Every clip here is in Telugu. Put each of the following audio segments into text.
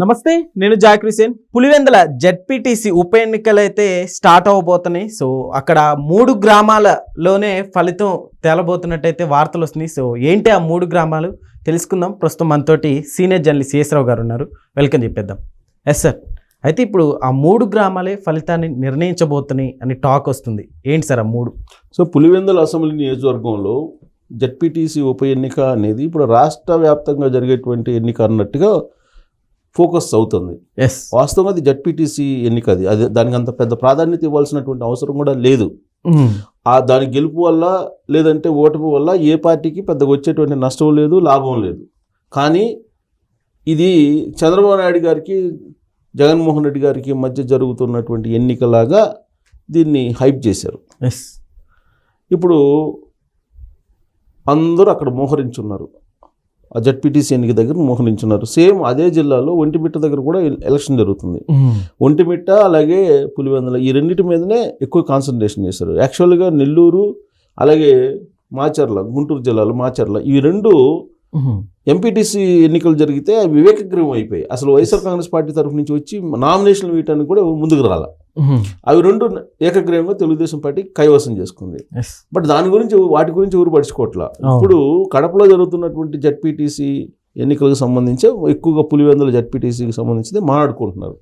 నమస్తే, నేను జాకిర్ హుసేన్. పులివెందుల జెడ్పీటీసీ ఉప ఎన్నికలు అయితే స్టార్ట్ అవ్వబోతున్నాయి. సో అక్కడ 3 గ్రామాలలోనే ఫలితం తేలబోతున్నట్టయితే వార్తలు వస్తున్నాయి. సో ఏంటి ఆ 3 గ్రామాలు తెలుసుకుందాం. ప్రస్తుతం మనతోటి సీనియర్ జర్నలిస్ట్ సిఎస్ రావు గారు ఉన్నారు. వెల్కమ్ చెప్పేద్దాం. ఎస్ సార్, అయితే ఇప్పుడు ఆ 3 గ్రామాలే ఫలితాన్ని నిర్ణయించబోతున్నాయి అని టాక్ వస్తుంది. ఏంటి సార్ ఆ 3? సో పులివెందుల అసెంబ్లీ నియోజకవర్గంలో జెడ్పీటీసీ ఉప ఎన్నిక అనేది ఇప్పుడు రాష్ట్ర వ్యాప్తంగా జరిగేటువంటి ఎన్నిక అన్నట్టుగా ఫోకస్ అవుతుంది. వాస్తవంగా అది జెడ్పీటీసీ ఎన్నిక, అది దానికి అంత పెద్ద ప్రాధాన్యత ఇవ్వాల్సినటువంటి అవసరం కూడా లేదు. దాని గెలుపు వల్ల లేదంటే ఓటమి వల్ల ఏ పార్టీకి పెద్దగా వచ్చేటువంటి నష్టం లేదు, లాభం లేదు. కానీ ఇది చంద్రబాబు నాయుడు గారికి జగన్మోహన్ రెడ్డి గారికి మధ్య జరుగుతున్నటువంటి ఎన్నికలాగా దీన్ని హైప్ చేశారు. ఇప్పుడు అందరూ అక్కడ మోహరించున్నారు, ఆ జెడ్పీటీసీ ఎన్నిక దగ్గర మోహరించున్నారు. సేమ్ అదే జిల్లాలో ఒంటిమిట్ట దగ్గర కూడా ఎలక్షన్ జరుగుతుంది. ఒంటిమిట్ట అలాగే పులివెందుల ఈ రెండింటి మీదనే ఎక్కువ కాన్సన్ట్రేషన్ చేశారు. యాక్చువల్గా నెల్లూరు అలాగే మాచర్ల, గుంటూరు జిల్లాలో మాచర్ల, ఇవి రెండు ఎంపీటీసీ ఎన్నికలు జరిగితే అవి వివేకగ్రహం అయిపోయాయి. అసలు వైఎస్ఆర్ కాంగ్రెస్ పార్టీ తరఫు నుంచి వచ్చి నామినేషన్లు వేయటానికి కూడా ముందుకు రాల. అవి రెండు ఏకగ్రహంగా తెలుగుదేశం పార్టీ కైవసం చేసుకుంది. బట్ వాటి గురించి ఎవరు పడుచుకోవట్లా. ఇప్పుడు కడపలో జరుగుతున్నటువంటి జెడ్పీటీసీ ఎన్నికలకు సంబంధించి ఎక్కువగా పులివెందుల జెడ్పీటీసీకి సంబంధించి మాట్లాడుకుంటున్నారు.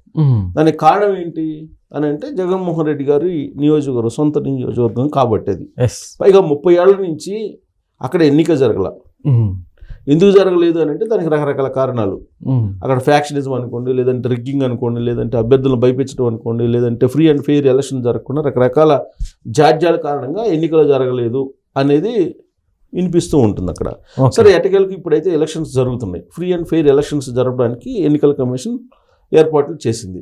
దానికి కారణం ఏంటి అని అంటే జగన్మోహన్ రెడ్డి గారి నియోజకవర్గం, సొంత నియోజకవర్గం కాబట్టి. అది పైగా 30 ఏళ్ల నుంచి అక్కడ ఎన్నిక జరగల. ఎందుకు జరగలేదు అని అంటే దానికి రకరకాల కారణాలు. అక్కడ ఫ్యాక్షనిజం అనుకోండి, లేదంటే రిగ్గింగ్ అనుకోండి, లేదంటే అభ్యర్థులను భయపెట్టడం అనుకోండి, లేదంటే ఫ్రీ అండ్ ఫెయిర్ ఎలక్షన్ జరగకుండా రకరకాల జాడ్యాల కారణంగా ఎన్నికలు జరగలేదు అనేది వినిపిస్తూ ఉంటుంది అక్కడ. సరే, ఎటకేలకు ఇప్పుడైతే ఎలక్షన్స్ జరుగుతున్నాయి. ఫ్రీ అండ్ ఫెయిర్ ఎలక్షన్స్ జరపడానికి ఎన్నికల కమిషన్ ఏర్పాట్లు చేసింది.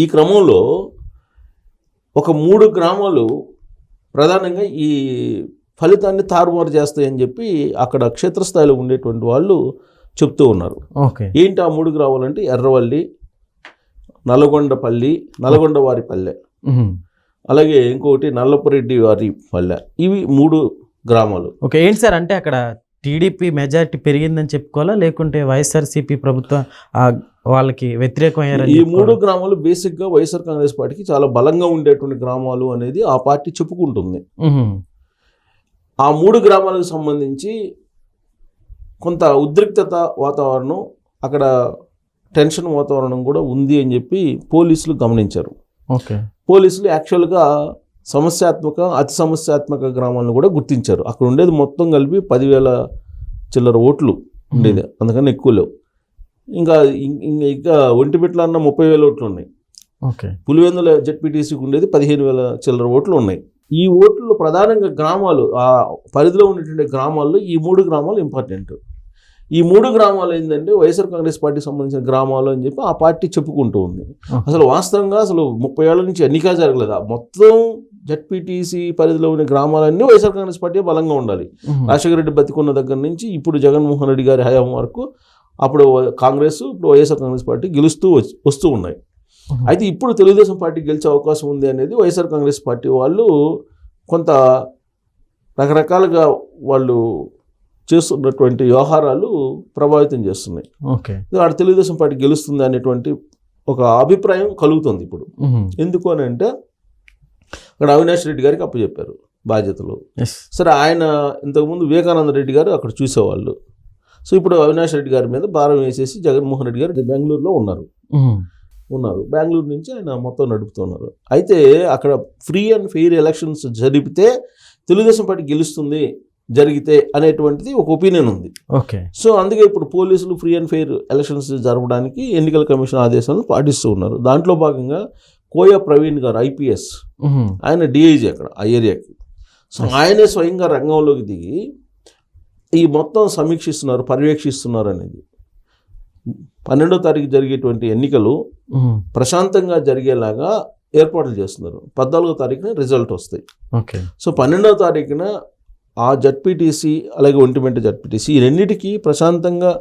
ఈ క్రమంలో ఒక 3 గ్రామాలు ప్రధానంగా ఈ ఫలితాన్ని తారుమారు చేస్తాయని చెప్పి అక్కడ క్షేత్రస్థాయిలో ఉండేటువంటి వాళ్ళు చెప్తూ ఉన్నారు. ఏంటి ఆ 3 గ్రామాలంటే ఎర్రవల్లి, నల్గొండవారిపల్లె, అలాగే ఇంకొకటి నల్లపురెడ్డి వారి పల్లె. ఇవి 3 గ్రామాలు. ఓకే, ఏంటి సార్ అంటే అక్కడ టీడీపీ మెజారిటీ పెరిగిందని చెప్పుకోవాలా, లేకుంటే వైఎస్ఆర్సీపీ ప్రభుత్వం వాళ్ళకి వ్యతిరేకమయ్యారని? ఈ 3 గ్రామాలు బేసిక్గా వైఎస్ఆర్ కాంగ్రెస్ పార్టీకి చాలా బలంగా ఉండేటువంటి గ్రామాలు అనేది ఆ పార్టీ చెప్పుకుంటుంది. ఆ 3 గ్రామాలకు సంబంధించి కొంత ఉద్రిక్తత వాతావరణం, అక్కడ టెన్షన్ వాతావరణం కూడా ఉంది అని చెప్పి పోలీసులు గమనించారు. పోలీసులు యాక్చువల్గా అతి సమస్యాత్మక గ్రామాలను కూడా గుర్తించారు. అక్కడ ఉండేది మొత్తం కలిపి 10,000 చిల్లర ఓట్లు ఉండేది, అందుకని ఎక్కువ లేవు. ఇంకా ఒంటిమిట్ల అన్న 30,000 ఓట్లు ఉన్నాయి. పులివెందుల జెడ్పీటీసీకి ఉండేది 15,000 చిల్లర ఓట్లు ఉన్నాయి. ఈ ఓట్లు ప్రధానంగా గ్రామాలు, ఆ పరిధిలో ఉన్నటువంటి గ్రామాల్లో ఈ 3 గ్రామాలు ఇంపార్టెంట్. ఈ 3 గ్రామాలు ఏంటంటే వైఎస్ఆర్ కాంగ్రెస్ పార్టీకి సంబంధించిన గ్రామాలు అని చెప్పి ఆ పార్టీ చెప్పుకుంటూ ఉంది. అసలు వాస్తవంగా 30 ఏళ్ల నుంచి ఎన్నిక జరగలేదు. మొత్తం జెడ్పీటీసీ పరిధిలో ఉన్న గ్రామాలన్నీ వైఎస్ఆర్ కాంగ్రెస్ పార్టీ బలంగా ఉండాలి. రాజశేఖర రెడ్డి బతికున్న దగ్గర నుంచి ఇప్పుడు జగన్మోహన్ రెడ్డి గారి హయాం వరకు అప్పుడు కాంగ్రెస్, ఇప్పుడు వైఎస్ఆర్ కాంగ్రెస్ పార్టీ గెలుస్తూ వస్తూ ఉన్నాయి. అయితే ఇప్పుడు తెలుగుదేశం పార్టీ గెలిచే అవకాశం ఉంది అనేది వైఎస్ఆర్ కాంగ్రెస్ పార్టీ వాళ్ళు కొంత రకరకాలుగా వాళ్ళు చేస్తున్నటువంటి వ్యవహారాలు ప్రభావితం చేస్తున్నాయి. అక్కడ తెలుగుదేశం పార్టీ గెలుస్తుంది అనేటువంటి ఒక అభిప్రాయం కలుగుతుంది ఇప్పుడు. ఎందుకు అని అంటే అక్కడ అవినాష్ రెడ్డి గారికి అప్పచెప్పారు బాధ్యతలు. సరే, ఆయన ఇంతకుముందు వివేకానంద రెడ్డి గారు అక్కడ చూసేవాళ్ళు. సో ఇప్పుడు అవినాష్ రెడ్డి గారి మీద భారం వేసేసి జగన్మోహన్ రెడ్డి గారు బెంగళూరులో ఉన్నారు. బెంగళూరు నుంచి ఆయన మొత్తం నడుపుతున్నారు. అయితే అక్కడ ఫ్రీ అండ్ ఫెయిర్ ఎలక్షన్స్ జరిపితే తెలుగుదేశం పార్టీ గెలుస్తుంది జరిగితే అనేటువంటిది ఒక ఒపీనియన్ ఉంది. సో అందుకే ఇప్పుడు పోలీసులు ఫ్రీ అండ్ ఫెయిర్ ఎలక్షన్స్ జరపడానికి ఎన్నికల కమిషన్ ఆదేశాలను పాటిస్తూ ఉన్నారు. దాంట్లో భాగంగా కోయా ప్రవీణ్ గారు ఐపీఎస్, ఆయన డిఐజీ అక్కడ ఆ ఏరియాకి. సో ఆయనే స్వయంగా రంగంలోకి దిగి ఈ మొత్తం సమీక్షిస్తున్నారు, పర్యవేక్షిస్తున్నారు అనేది. 12వ తారీఖు జరిగేటువంటి ఎన్నికలు ప్రశాంతంగా జరిగేలాగా ఏర్పాట్లు చేస్తున్నారు. 14వ తారీఖున రిజల్ట్ వస్తాయి. సో 12వ తారీఖున ఆ జెడ్పీటీసీ అలాగే ఒంటిమిట్ట జెడ్పీటీసీ ఈ రెండింటికి ప్రశాంతంగా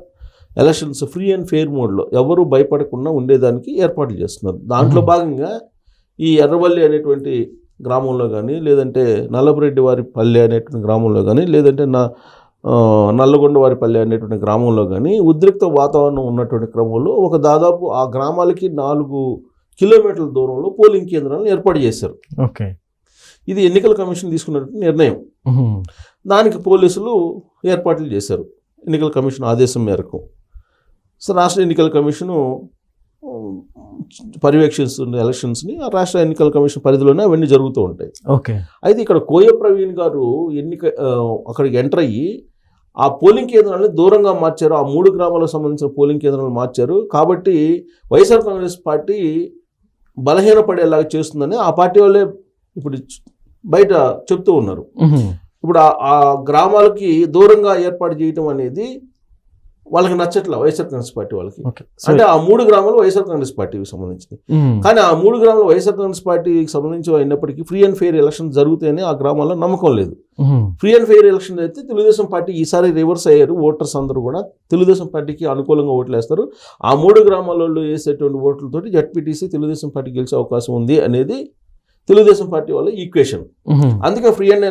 ఎలక్షన్స్ ఫ్రీ అండ్ ఫెయిర్ మోడ్లో ఎవరు భయపడకుండా ఉండేదానికి ఏర్పాట్లు చేస్తున్నారు. దాంట్లో భాగంగా ఈ ఎర్రవల్లి అనేటువంటి గ్రామంలో కానీ, లేదంటే నల్లపురెడ్డి వారి పల్లె అనేటువంటి గ్రామంలో కానీ, లేదంటే నల్లగొండవారిపల్లి అనేటువంటి గ్రామంలో కానీ ఉద్రిక్త వాతావరణం ఉన్నటువంటి క్రమంలో ఒక దాదాపు ఆ గ్రామాలకి 4 కిలోమీటర్ల దూరంలో పోలింగ్ కేంద్రాలను ఏర్పాటు చేశారు. ఓకే. ఇది ఎన్నికల కమిషన్ తీసుకున్నటువంటి నిర్ణయం. దానికి పోలీసులు ఏర్పాట్లు చేశారు ఎన్నికల కమిషన్ ఆదేశం మేరకు. సో రాష్ట్ర ఎన్నికల కమిషను పర్యవేక్షిస్తున్న ఎలక్షన్స్ని ఆ రాష్ట్ర ఎన్నికల కమిషన్ పరిధిలోనే అవన్నీ జరుగుతూ ఉంటాయి. ఓకే. అయితే ఇక్కడ కోయ ప్రవీణ్ గారు అక్కడికి ఎంటర్ అయ్యి ఆ పోలింగ్ కేంద్రాలను దూరంగా మార్చారు. ఆ 3 గ్రామాలకు సంబంధించిన పోలింగ్ కేంద్రాలను మార్చారు. కాబట్టి వైఎస్ఆర్ కాంగ్రెస్ పార్టీ బలహీనపడేలాగా చేస్తుందని ఆ పార్టీ వాళ్ళే ఇప్పుడు బయట చెప్తూ ఉన్నారు. ఇప్పుడు ఆ గ్రామాలకి దూరంగా ఏర్పాటు చేయటం అనేది వాళ్ళకి నచ్చట్లా వైఎస్ఆర్ కాంగ్రెస్ పార్టీ వాళ్ళకి. అంటే ఆ 3 గ్రామాలు వైఎస్ఆర్ కాంగ్రెస్ పార్టీకి సంబంధించింది. కానీ ఆ 3 గ్రామాలు వైఎస్ఆర్ కాంగ్రెస్ పార్టీకి సంబంధించి అయినప్పటికీ ఫ్రీ అండ్ ఫెయిర్ ఎలక్షన్ జరుగుతాయని ఆ గ్రామాల్లో నమ్మకం లేదు. ఫ్రీ అండ్ ఫెయిర్ ఎలక్షన్ అయితే తెలుగుదేశం పార్టీ ఈసారి రివర్స్ అయ్యారు. ఓటర్స్ అందరూ కూడా తెలుగుదేశం పార్టీకి అనుకూలంగా ఓట్లు వేస్తారు. ఆ 3 గ్రామాలలో వేసేటువంటి ఓట్లతోటి జడ్పీటీసీ తెలుగుదేశం పార్టీ గెలిచే అవకాశం ఉంది అనేది తెలుగుదేశం పార్టీ వాళ్ళ ఈక్వేషన్. అందుకే ఫ్రీ అండ్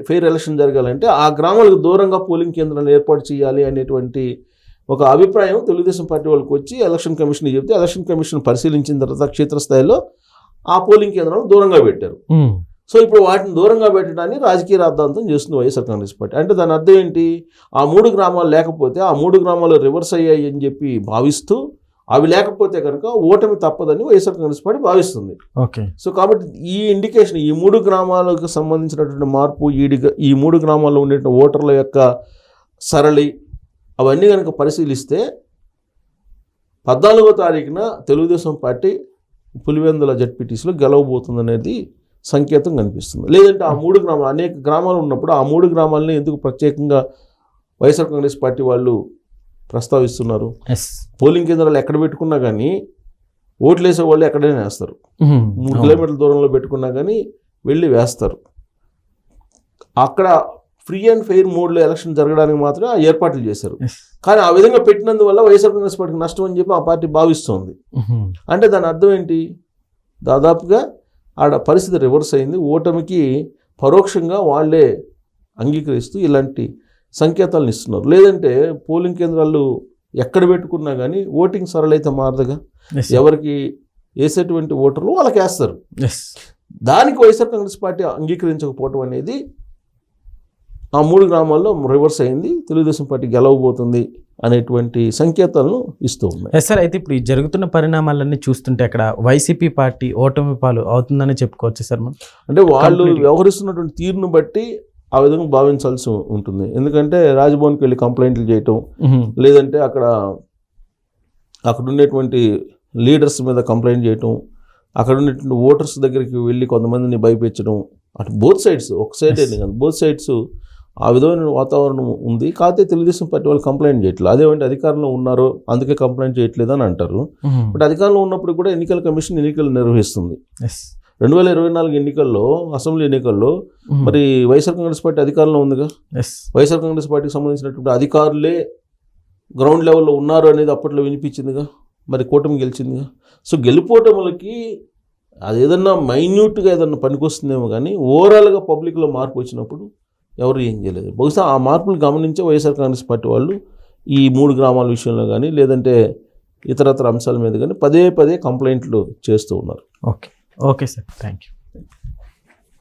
ఫెయిర్ ఎలక్షన్ జరగాలంటే ఆ గ్రామాలకు దూరంగా పోలింగ్ కేంద్రాలను ఏర్పాటు చేయాలి అనేటువంటి ఒక అభిప్రాయం తెలుగుదేశం పార్టీ వాళ్ళకి వచ్చి ఎలక్షన్ కమిషన్ చెప్తే ఎలక్షన్ కమిషన్ పరిశీలించిన తర్వాత క్షేత్రస్థాయిలో ఆ పోలింగ్ కేంద్రాలను దూరంగా పెట్టారు. సో ఇప్పుడు వాటిని దూరంగా పెట్టడాన్ని రాజకీయ రాద్ధాంతం చేస్తుంది వైఎస్ఆర్ కాంగ్రెస్ పార్టీ. అంటే దాని అర్థం ఏంటి? ఆ 3 గ్రామాలు లేకపోతే ఆ 3 గ్రామాలు రివర్స్ అయ్యాయి అని చెప్పి భావిస్తూ అవి లేకపోతే కనుక ఓటమి తప్పదని వైఎస్ఆర్ కాంగ్రెస్ పార్టీ భావిస్తుంది. ఓకే. సో కాబట్టి ఈ ఇండికేషన్ ఈ 3 గ్రామాలకు సంబంధించినటువంటి మార్పు ఈ 3 గ్రామాల్లో ఉండే ఓటర్ల యొక్క సరళి అవన్నీ కనుక పరిశీలిస్తే 14వ తారీఖున తెలుగుదేశం పార్టీ పులివెందుల జడ్పీటీసీలో గెలవబోతుందనేది సంకేతం కనిపిస్తుంది. లేదంటే ఆ 3 గ్రామాలు అనేక గ్రామాలు ఉన్నప్పుడు ఆ 3 గ్రామాలని ఎందుకు ప్రత్యేకంగా వైఎస్ఆర్ కాంగ్రెస్ పార్టీ వాళ్ళు ప్రస్తావిస్తున్నారు? పోలింగ్ కేంద్రాలు ఎక్కడ పెట్టుకున్నా కానీ ఓట్లు వేసే వాళ్ళు ఎక్కడైనా వేస్తారు. 3 కిలోమీటర్ల దూరంలో పెట్టుకున్నా కానీ వెళ్ళి వేస్తారు. అక్కడ ఫ్రీ అండ్ ఫెయిర్ మోడ్లో ఎలక్షన్ జరగడానికి మాత్రమే ఆ ఏర్పాట్లు చేశారు. కానీ ఆ విధంగా పెట్టినందువల్ల వైఎస్ఆర్ కాంగ్రెస్ పార్టీకి నష్టం అని చెప్పి ఆ పార్టీ భావిస్తోంది. అంటే దాని అర్థం ఏంటి? దాదాపుగా ఆడ పరిస్థితి రివర్స్ అయింది. ఓటమికి పరోక్షంగా వాళ్ళే అంగీకరిస్తూ ఇలాంటి సంకేతాలను ఇస్తున్నారు. లేదంటే పోలింగ్ కేంద్రాలు ఎక్కడ పెట్టుకున్నా కానీ ఓటింగ్ సరళైతే మారదుగా. ఎవరికి వేసేటువంటి ఓటర్లు వాళ్ళకి వేస్తారు. దానికి వైఎస్ఆర్ కాంగ్రెస్ పార్టీ అంగీకరించకపోవటం అనేది ఆ 3 గ్రామాల్లో రివర్స్ అయింది. తెలుగుదేశం పార్టీ గెలవబోతుంది అనేటువంటి సంకేతాలను ఇస్తూ ఉన్నాయి. సార్, అయితే ఇప్పుడు ఈ జరుగుతున్న పరిణామాలన్నీ చూస్తుంటే అక్కడ వైసీపీ పార్టీ ఓటమి పాలు అవుతుందని చెప్పుకోవచ్చు సార్ మనం. అంటే వాళ్ళు వ్యవహరిస్తున్నటువంటి తీరును బట్టి ఆ విధంగా భావించాల్సి ఉంటుంది. ఎందుకంటే రాజ్భవన్కి వెళ్ళి కంప్లైంట్లు చేయటం, లేదంటే అక్కడ ఉండేటువంటి లీడర్స్ మీద కంప్లైంట్ చేయటం, అక్కడ ఉండేటువంటి ఓటర్స్ దగ్గరికి వెళ్ళి కొంతమందిని భయపెట్టడం, అటు బోత్ సైడ్స్, ఒక సైడ్ అని కాదు, బోత్ సైడ్స్ ఆ విధమైన వాతావరణం ఉంది. కాకపోతే తెలుగుదేశం పార్టీ వాళ్ళు కంప్లైంట్ చేయట్లేదు. అదేమంటే అధికారంలో ఉన్నారు అందుకే కంప్లైంట్ చేయట్లేదు అని అంటారు. బట్ అధికారంలో ఉన్నప్పుడు కూడా ఎన్నికల కమిషన్ ఎన్నికలు నిర్వహిస్తుంది. 2024 ఎన్నికల్లో, అసెంబ్లీ ఎన్నికల్లో మరి వైఎస్ఆర్ కాంగ్రెస్ పార్టీ అధికారంలో ఉందిగా. వైఎస్ఆర్ కాంగ్రెస్ పార్టీకి సంబంధించినటువంటి అధికారులే గ్రౌండ్ లెవెల్లో ఉన్నారు అనేది అప్పట్లో వినిపించిందిగా. మరి కూటమి గెలిచిందిగా. సో గెలుపోటములకి అది ఏదన్నా మైన్యూట్గా ఏదన్నా పనికొస్తుందేమో కానీ ఓవరాల్గా పబ్లిక్లో మార్పు వచ్చినప్పుడు ఎవరు ఏం చేయలేదు. బహుశా ఆ మార్పులు గమనించే వైఎస్ఆర్ కాంగ్రెస్ పార్టీ వాళ్ళు ఈ 3 గ్రామాల విషయంలో కానీ లేదంటే ఇతరత్ర అంశాల మీద కానీ పదే కంప్లైంట్లు చేస్తూ ఉన్నారు. Okay sir, thank you.